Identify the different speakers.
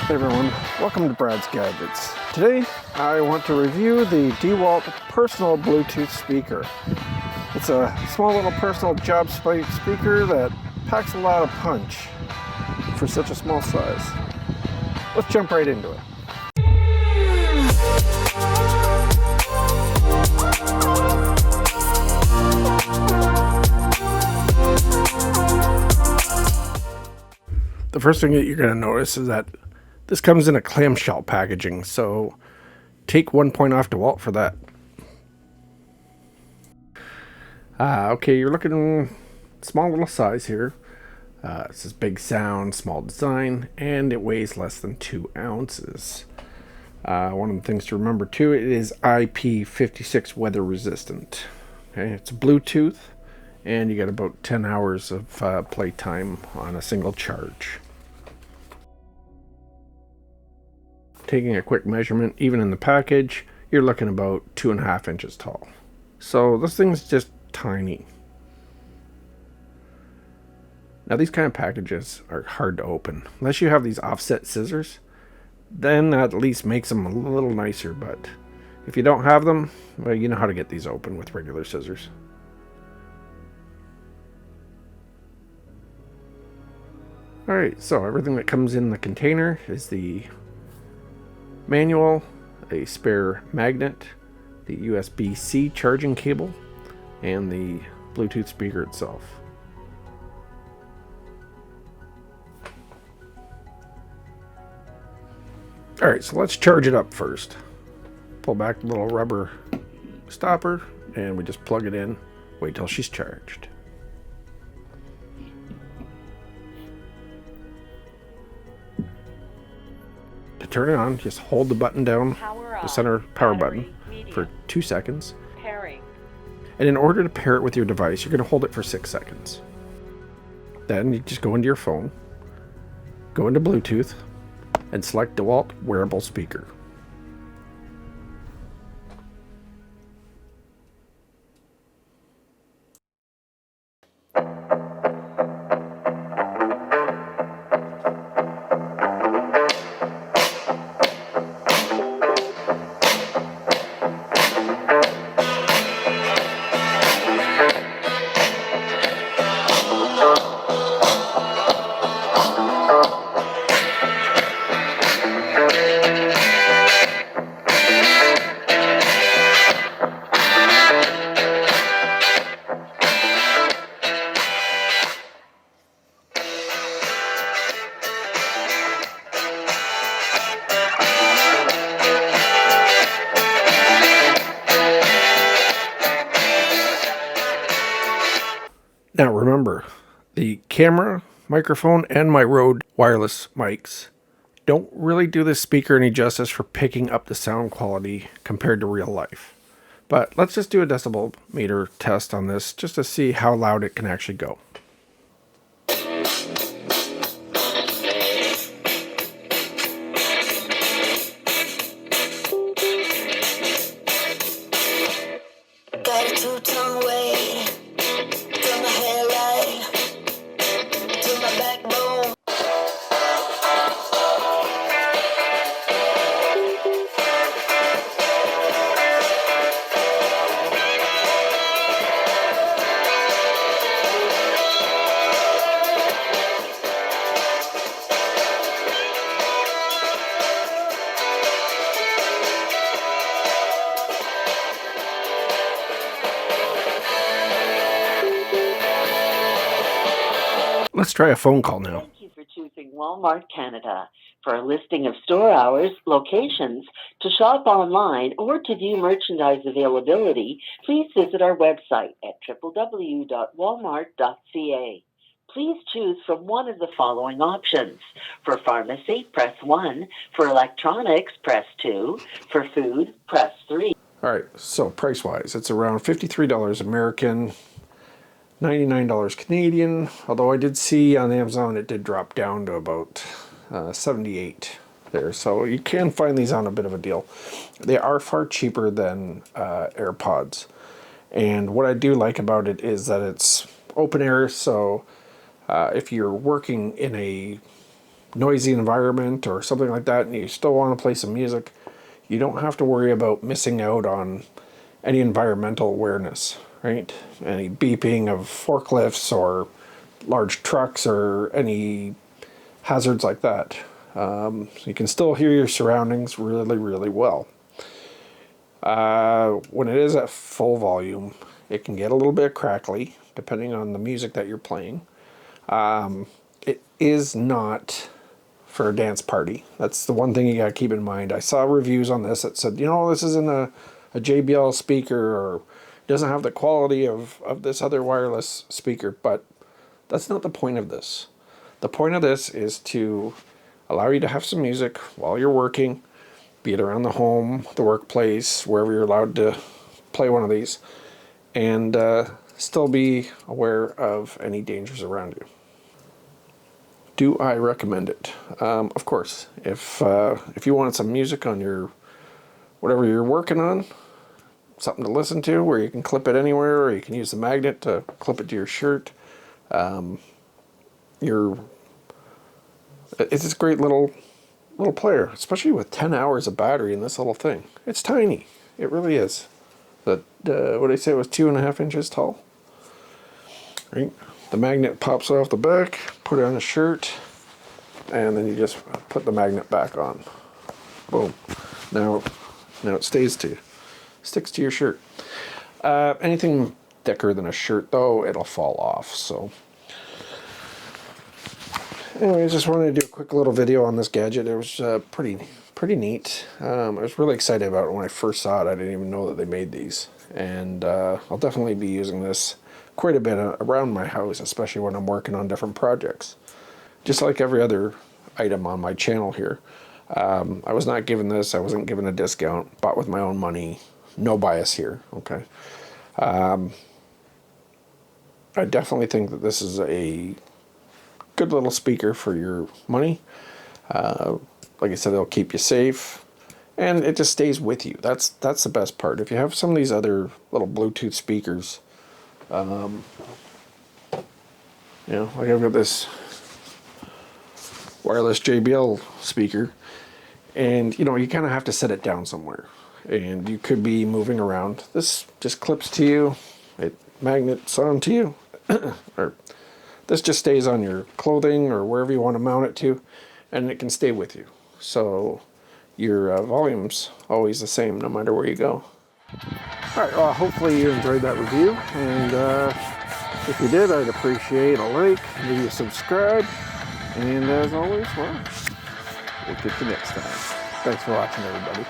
Speaker 1: Hey everyone, welcome to Brad's Gadgets. Today I want to review the Dewalt personal Bluetooth speaker. It's a small little personal Jobsite speaker that packs a lot of punch for such a small size. Let's jump right into it. The first thing that you're going to notice is that this comes in a clamshell packaging, so take 1 point off Dewalt for that. Okay, you're looking small little size here. It says big sound, small design, and it weighs less than 2 ounces. One of the things to remember too, it is IP56 weather resistant. Okay, it's Bluetooth, and you get about 10 hours of playtime on a single charge. Taking a quick measurement, even in the package, you're looking about 2.5 inches tall. So this thing's just tiny. Now these kind of packages are hard to open. Unless you have these offset scissors, then that at least makes them a little nicer, but if you don't have them, well, you know how to get these open with regular scissors. Alright, so everything that comes in the container is the manual, a spare magnet, the USB-C charging cable, and the Bluetooth speaker itself. Alright, so let's charge it up first. Pull back the little rubber stopper and we just plug it in, wait till she's charged. To turn it on, just hold the button down, the center power button, for 2 seconds.
Speaker 2: Pairing.
Speaker 1: And in order to pair it with your device, you're going to hold it for 6 seconds. Then you just go into your phone, go into Bluetooth, and select Dewalt Wearable Speaker. Now remember, the camera, microphone, and my Rode wireless mics don't really do this speaker any justice for picking up the sound quality compared to real life. But let's just do a decibel meter test on this just to see how loud it can actually go.
Speaker 3: Got a two-tone weight from my hairline to my backbone.
Speaker 1: Let's try a phone call now.
Speaker 2: Thank you for choosing Walmart Canada. For a listing of store hours, locations, to shop online, or to view merchandise availability, please visit our website at www.walmart.ca. Please choose from one of the following options. For pharmacy, press 1. For electronics, press 2. For food, press 3.
Speaker 1: Alright, so price-wise, it's around $53 American, $99 Canadian, although I did see on Amazon it did drop down to about $78 there, so you can find these on a bit of a deal. They are far cheaper than AirPods, and what I do like about it is that it's open air, so if you're working in a noisy environment or something like that, and you still want to play some music, you don't have to worry about missing out on any environmental awareness, right? Any beeping of forklifts or large trucks or any hazards like that. So you can still hear your surroundings really, really well. When it is at full volume, it can get a little bit crackly, depending on the music that you're playing. It is not for a dance party. That's the one thing you gotta keep in mind. I saw reviews on this that said, you know, this isn't a JBL speaker, or doesn't have the quality of this other wireless speaker, but that's not the point of this. The point of this is to allow you to have some music while you're working, be it around the home, the workplace, wherever you're allowed to play one of these, and still be aware of any dangers around you. Do I recommend it? Of course. If you wanted some music on your whatever you're working on, something to listen to where you can clip it anywhere, or you can use the magnet to clip it to your shirt. It's this great little player, especially with 10 hours of battery in this little thing. It's tiny. It really is. But what did I say, it was 2.5 inches tall? Right? The magnet pops off the back, put it on a shirt, and then you just put the magnet back on. Boom. Now it sticks to your shirt. Anything thicker than a shirt, though, it'll fall off. So anyway, I just wanted to do a quick little video on this gadget. It was pretty neat. I was really excited about it when I first saw it. I didn't even know that they made these, and I'll definitely be using this quite a bit around my house, especially when I'm working on different projects. Just like every other item on my channel here. I was not given this. I wasn't given a discount. Bought with my own money. No bias here. Okay. I definitely think that this is a good little speaker for your money. Like I said, it'll keep you safe, and it just stays with you. That's the best part. If you have some of these other little Bluetooth speakers, you know, like I've got this wireless JBL speaker, and you know, you kind of have to set it down somewhere, and you could be moving around. This just clips to you, it magnets onto you, or this just stays on your clothing or wherever you want to mount it to, and it can stay with you. So your volume's always the same no matter where you go. Alright, well, hopefully you enjoyed that review, and if you did, I'd appreciate a like, maybe a subscribe, and as always, well, we'll get you next time. Thanks for watching, everybody.